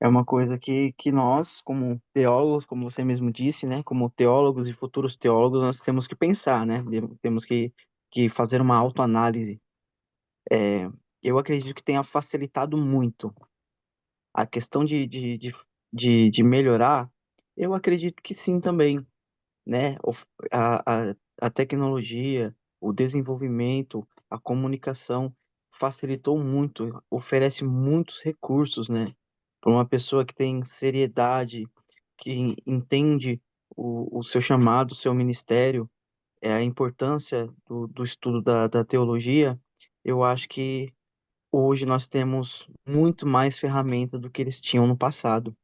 é uma coisa que nós, como teólogos, como você mesmo disse, né, como teólogos e futuros teólogos, nós temos que pensar, né? Temos que fazer uma autoanálise. Eu acredito que tenha facilitado muito a questão de melhorar. Eu acredito que sim também, né? A tecnologia, o desenvolvimento, a comunicação facilitou muito, oferece muitos recursos, né? Para uma pessoa que tem seriedade, que entende o seu chamado, o seu ministério, a importância do estudo da teologia, eu acho que hoje nós temos muito mais ferramenta do que eles tinham no passado.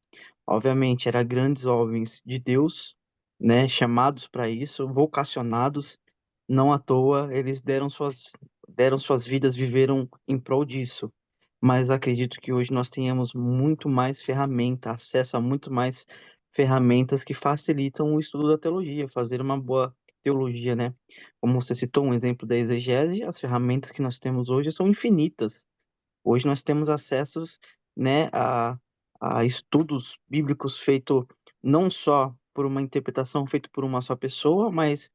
Obviamente, eram grandes homens de Deus, né, chamados para isso, vocacionados, não à toa, eles deram suas vidas, viveram em prol disso. Mas acredito que hoje nós tenhamos muito mais ferramenta, acesso a muito mais ferramentas que facilitam o estudo da teologia, fazer uma boa teologia, né? Como você citou um exemplo da exegese, as ferramentas que nós temos hoje são infinitas. Hoje nós temos acessos, né, a estudos bíblicos feitos não só por uma interpretação feita por uma só pessoa, mas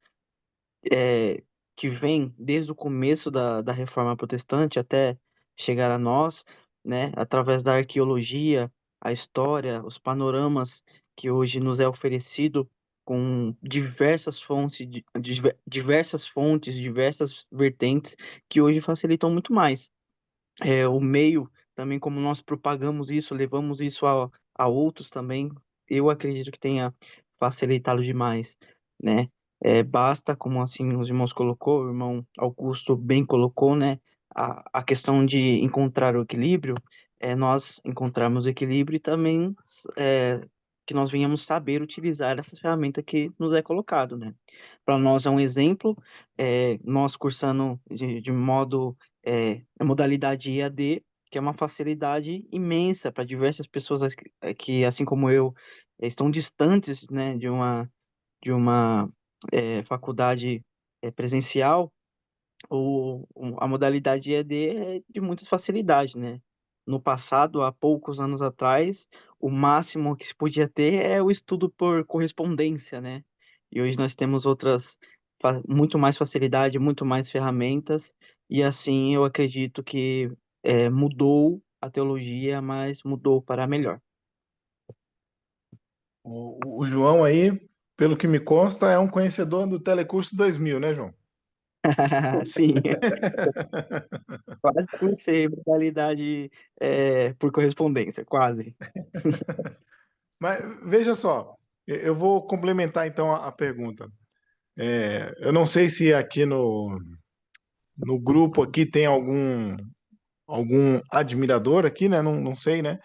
que vem desde o começo da Reforma Protestante até chegar a nós, né, através da arqueologia, a história, os panoramas que hoje nos é oferecido com diversas fontes, diversas vertentes que hoje facilitam muito mais o meio também como nós propagamos isso, levamos isso a outros também, eu acredito que tenha facilitado demais, né? Basta, como assim os irmãos colocou, o irmão Augusto bem colocou, né? A questão de encontrar o equilíbrio, nós encontrarmos o equilíbrio e também que nós venhamos saber utilizar essa ferramenta que nos é colocado, né? Para nós é um exemplo, nós cursando de modo a modalidade EAD, que é uma facilidade imensa para diversas pessoas que, assim como eu, estão distantes, né, de uma faculdade presencial, a modalidade EAD é de muitas facilidades, né? No passado, há poucos anos atrás, o máximo que se podia ter é o estudo por correspondência, né? E hoje nós temos muito mais facilidade, muito mais ferramentas, e assim eu acredito que mudou a teologia, mas mudou para melhor. O João aí pelo que me consta, é um conhecedor do Telecurso 2000, né, João? Sim, quase cursei modalidade por correspondência, quase. Mas veja só, eu vou complementar então a pergunta. Eu não sei se aqui no grupo aqui tem algum admirador aqui, né? Não, não sei, né?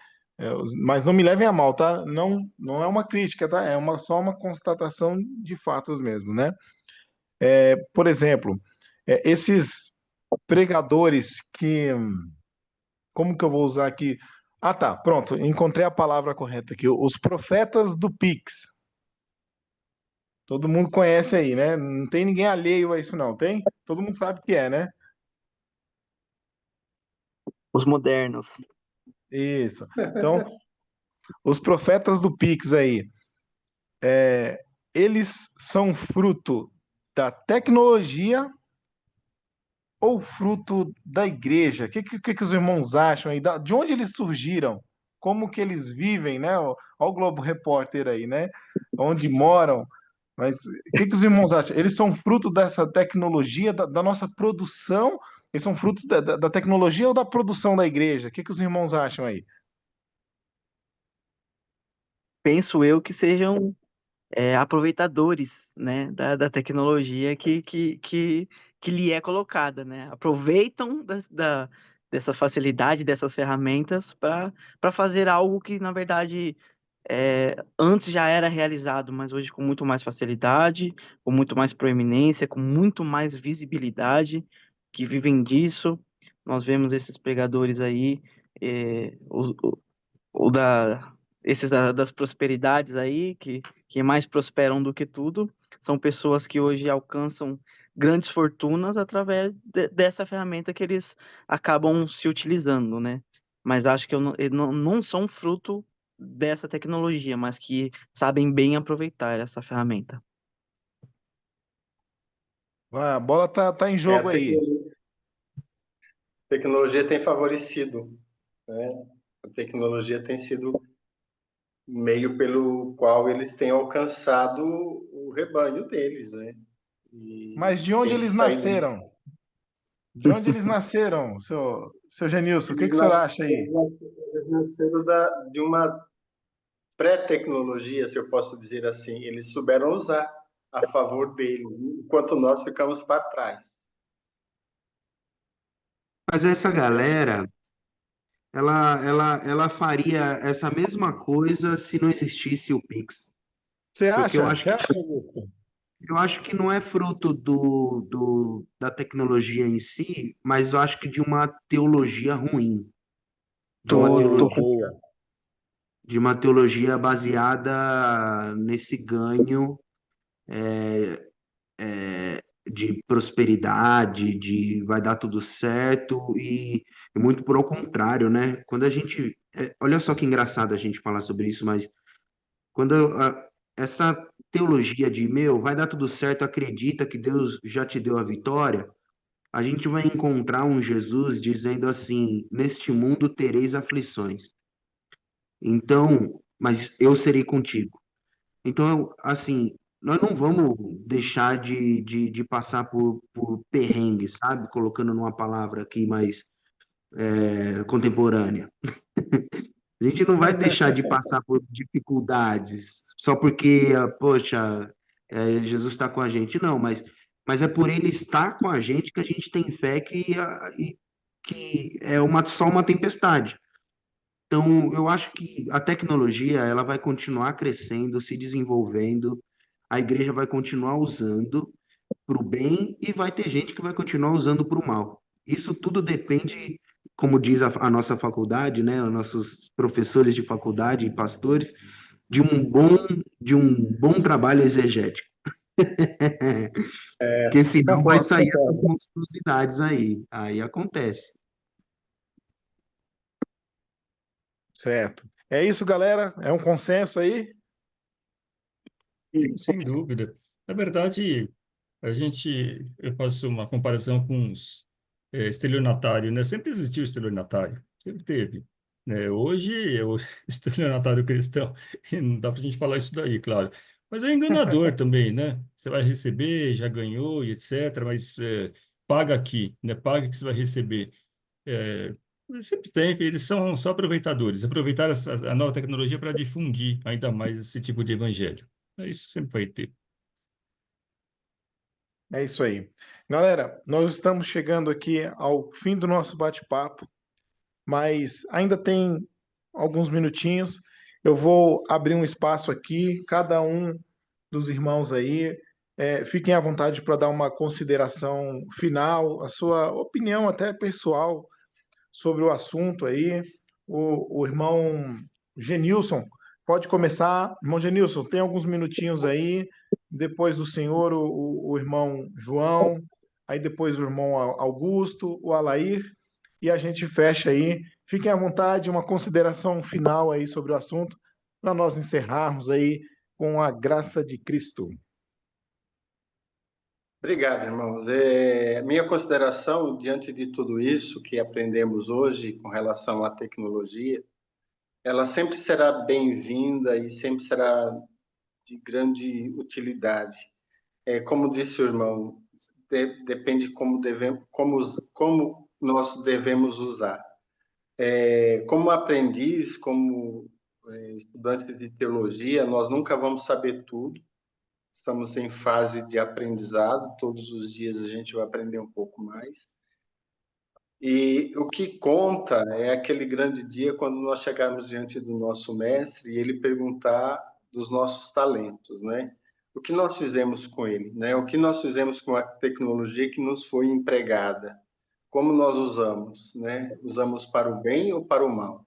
Mas não me levem a mal, tá? Não, não é uma crítica, tá? Só uma constatação de fatos mesmo, né? Por exemplo, esses pregadores que, como que eu vou usar aqui? Ah, tá, pronto, encontrei a palavra correta aqui. Os profetas do Pix. Todo mundo conhece aí, né? Não tem ninguém alheio a isso, não, tem? Todo mundo sabe o que é, né? Os modernos. Isso. Então, os profetas do Pix aí, eles são fruto da tecnologia ou fruto da igreja? O que os irmãos acham aí? De onde eles surgiram? Como que eles vivem, né? Olha o Globo Repórter aí, né? Onde moram? Mas o que os irmãos acham? Eles são fruto dessa tecnologia, da nossa produção? Eles são frutos da tecnologia ou da produção da igreja? O que os irmãos acham aí? Penso eu que sejam aproveitadores, né, da tecnologia que lhe é colocada, né? Aproveitam dessa facilidade, dessas ferramentas para fazer algo que, na verdade, antes já era realizado, mas hoje com muito mais facilidade, com muito mais proeminência, com muito mais visibilidade, que vivem disso. Nós vemos esses pregadores aí, ou esses das prosperidades aí, que mais prosperam do que tudo, são pessoas que hoje alcançam grandes fortunas através dessa ferramenta que eles acabam se utilizando, né? Mas acho que eles não são fruto dessa tecnologia, mas que sabem bem aproveitar essa ferramenta. A bola tá em A jogo aí. tecnologia tem favorecido, né? A tecnologia tem sido o meio pelo qual eles têm alcançado o rebanho deles, né? E Mas de onde tem se eles saído. nasceram? De onde eles nasceram, seu Genilson? O que o senhor acha aí? Eles nasceram de uma pré-tecnologia, se eu posso dizer assim. Eles souberam usar a favor deles, enquanto nós ficamos para trás. Mas essa galera, ela faria essa mesma coisa se não existisse o Pix. Você Porque acha? Você acha, Augusto? eu acho que não é fruto da tecnologia em si, mas eu acho que de uma teologia ruim, de uma Tô teologia, com Boa. de uma teologia baseada nesse ganho de prosperidade, de vai dar tudo certo, e muito por ao contrário, né? Quando a gente. Olha só que engraçado a gente falar sobre isso, mas quando essa teologia de, meu, vai dar tudo certo, acredita que Deus já te deu a vitória, a gente vai encontrar um Jesus dizendo assim: neste mundo tereis aflições. Então, mas eu serei contigo. Então, assim, nós não vamos deixar de passar por perrengues, sabe? Colocando numa palavra aqui mais contemporânea. A gente não vai deixar de passar por dificuldades só porque, poxa, Jesus está com a gente. Não, mas é por ele estar com a gente que a gente tem fé que é só uma tempestade. Então, eu acho que a tecnologia ela vai continuar crescendo, se desenvolvendo, a igreja vai continuar usando para o bem e vai ter gente que vai continuar usando para o mal. Isso tudo depende, como diz a nossa faculdade, né, os nossos professores de faculdade e pastores, de de um bom trabalho exegético. Porque senão vai Concordo, sair essas concordo. monstruosidades aí. Aí acontece. Certo. É isso, galera? É um consenso aí? Sem dúvida. Na verdade, eu faço uma comparação com os estelionatários, né? Sempre existiu estelionatário, sempre teve. Né? Hoje é o estelionatário cristão, e não dá para a gente falar isso daí, claro. Mas é enganador também, né? Você vai receber, já ganhou e etc., mas paga aqui, né? Paga que você vai receber. É, sempre tem, eles são só aproveitadores, aproveitaram a nova tecnologia para difundir ainda mais esse tipo de evangelho. É isso, sempre vai ter. É isso aí. Galera, nós estamos chegando aqui ao fim do nosso bate-papo, mas ainda tem alguns minutinhos. Eu vou abrir um espaço aqui, cada um dos irmãos aí, fiquem à vontade para dar uma consideração final, a sua opinião até pessoal sobre o assunto aí. O irmão Genilson, pode começar. Irmão Genilson, tem alguns minutinhos aí. Depois do senhor, o irmão João, aí depois o irmão Augusto, o Alair, e a gente fecha aí. Fiquem à vontade, uma consideração final aí sobre o assunto, para nós encerrarmos aí com a graça de Cristo. Obrigado, irmãos. Minha consideração diante de tudo isso que aprendemos hoje com relação à tecnologia, ela sempre será bem-vinda e sempre será de grande utilidade. Como disse o irmão, depende como nós devemos usar. Como aprendiz, como estudante de teologia, nós nunca vamos saber tudo. Estamos em fase de aprendizado, todos os dias a gente vai aprender um pouco mais. E o que conta é aquele grande dia quando nós chegarmos diante do nosso mestre e ele perguntar dos nossos talentos, né? O que nós fizemos com ele, né? O que nós fizemos com a tecnologia que nos foi empregada? Como nós usamos, né? Usamos para o bem ou para o mal?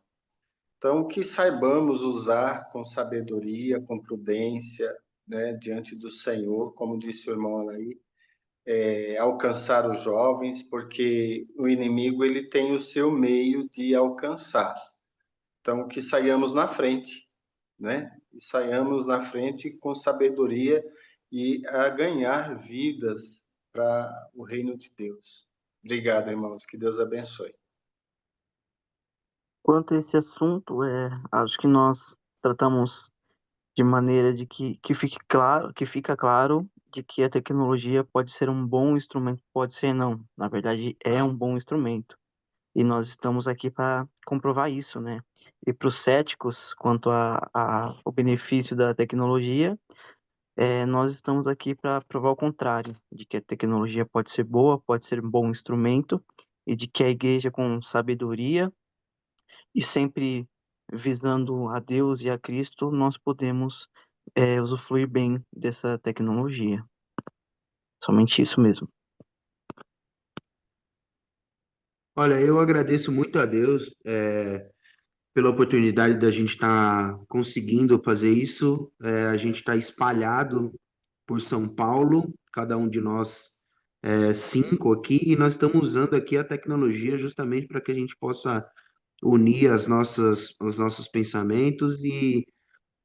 Então, que saibamos usar com sabedoria, com prudência, né? Diante do Senhor, como disse o irmão Alaí, alcançar os jovens, porque o inimigo ele tem o seu meio de alcançar. Então, que saiamos na frente, né? E saiamos na frente com sabedoria e a ganhar vidas para o reino de Deus. Obrigado, irmãos. Que Deus abençoe. Quanto a esse assunto, acho que nós tratamos de maneira de que fique claro, que fica claro de que a tecnologia pode ser um bom instrumento, pode ser não. Na verdade, é um bom instrumento. E nós estamos aqui para comprovar isso, né? E para os céticos, quanto ao benefício da tecnologia, nós estamos aqui para provar o contrário, de que a tecnologia pode ser boa, pode ser um bom instrumento, e de que a igreja, com sabedoria e sempre visando a Deus e a Cristo, nós podemos usufruir bem dessa tecnologia. Somente isso mesmo. Olha, eu agradeço muito a Deus, pela oportunidade da gente estar conseguindo fazer isso. A gente está espalhado por São Paulo, cada um de nós cinco aqui, e nós estamos usando aqui a tecnologia justamente para que a gente possa unir os nossos pensamentos e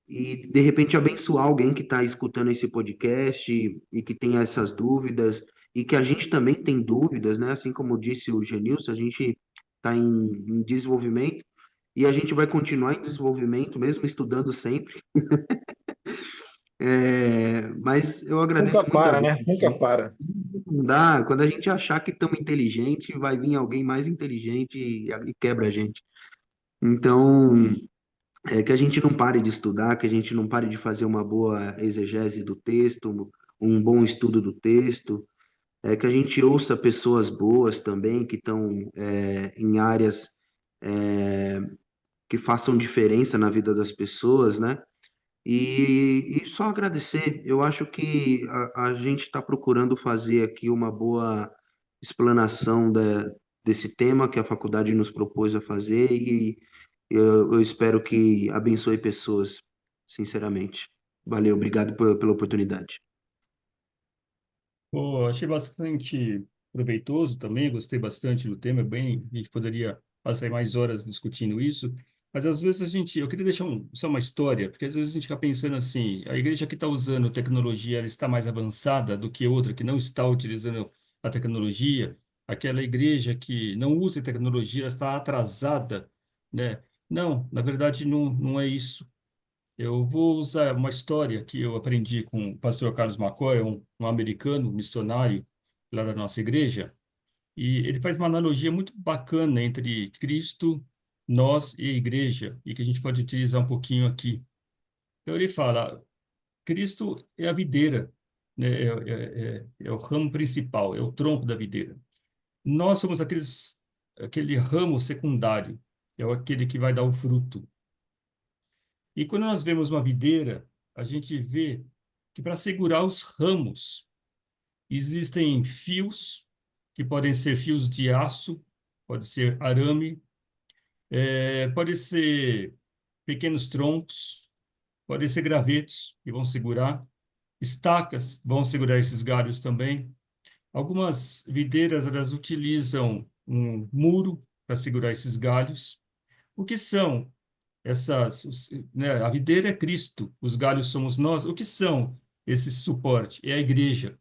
de repente abençoar alguém que está escutando esse podcast e que tem essas dúvidas e que a gente também tem dúvidas, né? Assim como disse o Genilson, a gente está em desenvolvimento e a gente vai continuar em desenvolvimento, mesmo estudando sempre. Mas eu Nunca agradeço muito a para, Deus. né? Nunca para. Não dá, quando a gente achar que estamos inteligente, vai vir alguém mais inteligente e quebra a gente. Então, que a gente não pare de estudar, que a gente não pare de fazer uma boa exegese do texto, um bom estudo do texto, que a gente ouça pessoas boas também, que estão em áreas é, que façam diferença na vida das pessoas, né? E só agradecer. Eu acho que a gente está procurando fazer aqui uma boa explanação desse tema que a faculdade nos propôs a fazer e eu espero que abençoe pessoas, sinceramente. Valeu, obrigado pela oportunidade. Pô, achei bastante proveitoso também, gostei bastante do tema, bem, a gente poderia passar mais horas discutindo isso, mas às vezes eu queria deixar só uma história, porque às vezes a gente fica pensando assim, a igreja que está usando tecnologia, ela está mais avançada do que outra que não está utilizando a tecnologia, aquela igreja que não usa tecnologia, ela está atrasada, né? Não, na verdade não é isso. Eu vou usar uma história que eu aprendi com o pastor Carlos McCoy, um americano missionário lá da nossa igreja, e ele faz uma analogia muito bacana entre Cristo, nós e a igreja, e que a gente pode utilizar um pouquinho aqui. Então ele fala, Cristo é a videira, né? É o ramo principal, é o tronco da videira. Nós somos aquele ramo secundário, é aquele que vai dar o fruto. E quando nós vemos uma videira, a gente vê que para segurar os ramos existem fios, que podem ser fios de aço, pode ser arame, pode ser pequenos troncos, pode ser gravetos que vão segurar, estacas vão segurar esses galhos também. Algumas videiras elas utilizam um muro para segurar esses galhos. O que são né, a videira é Cristo, os galhos somos nós. O que são esse suporte? É a igreja.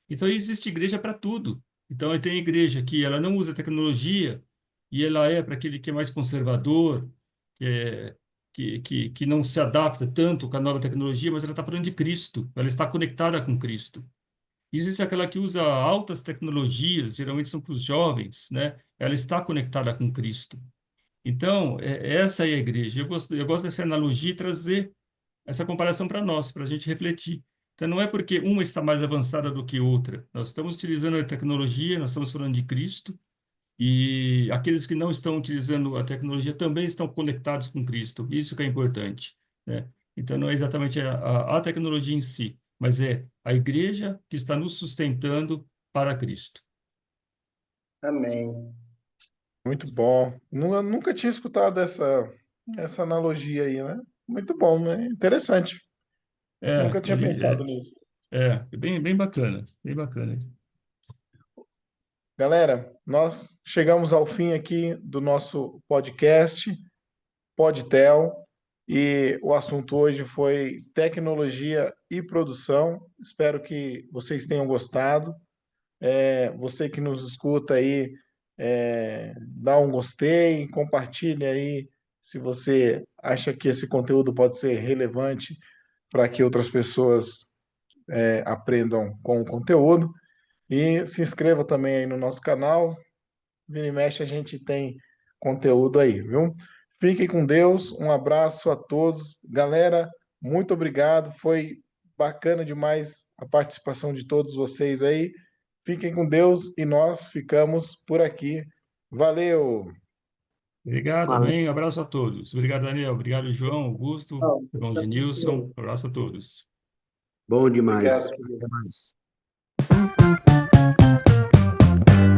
Então, existe igreja para tudo. Então, tem igreja que ela não usa tecnologia e ela é para aquele que é mais conservador, que não se adapta tanto com a nova tecnologia, mas ela está falando de Cristo, ela está conectada com Cristo. Existe aquela que usa altas tecnologias, geralmente são para os jovens, né? Ela está conectada com Cristo. Então, essa é a igreja. Eu gosto dessa analogia e trazer essa comparação para nós, para a gente refletir. Então, não é porque uma está mais avançada do que outra. Nós estamos utilizando a tecnologia, nós estamos falando de Cristo, e aqueles que não estão utilizando a tecnologia também estão conectados com Cristo. Isso que é importante, né? Então, não é exatamente a tecnologia em si, mas é a igreja que está nos sustentando para Cristo. Amém. Muito bom. Nunca tinha escutado essa analogia aí, né? Muito bom, né? Interessante. É, Nunca tinha ele pensado nisso. é bem, bem bacana, bem bacana. Galera, nós chegamos ao fim aqui do nosso podcast, Podtel, e o assunto hoje foi tecnologia e produção. Espero que vocês tenham gostado. Você que nos escuta aí, dá um gostei, compartilha aí se você acha que esse conteúdo pode ser relevante para que outras pessoas aprendam com o conteúdo. E se inscreva também aí no nosso canal. Vira e mexe, a gente tem conteúdo aí, viu? Fiquem com Deus, um abraço a todos. Galera, muito obrigado. Foi bacana demais a participação de todos vocês aí. Fiquem com Deus e nós ficamos por aqui. Valeu! Obrigado, Valeu. amém. Abraço a todos. Obrigado, Daniel. Obrigado, João, Augusto, Não, irmão deixa de Nilson. eu- Abraço a todos. Bom demais. Obrigado, Até querido. mais.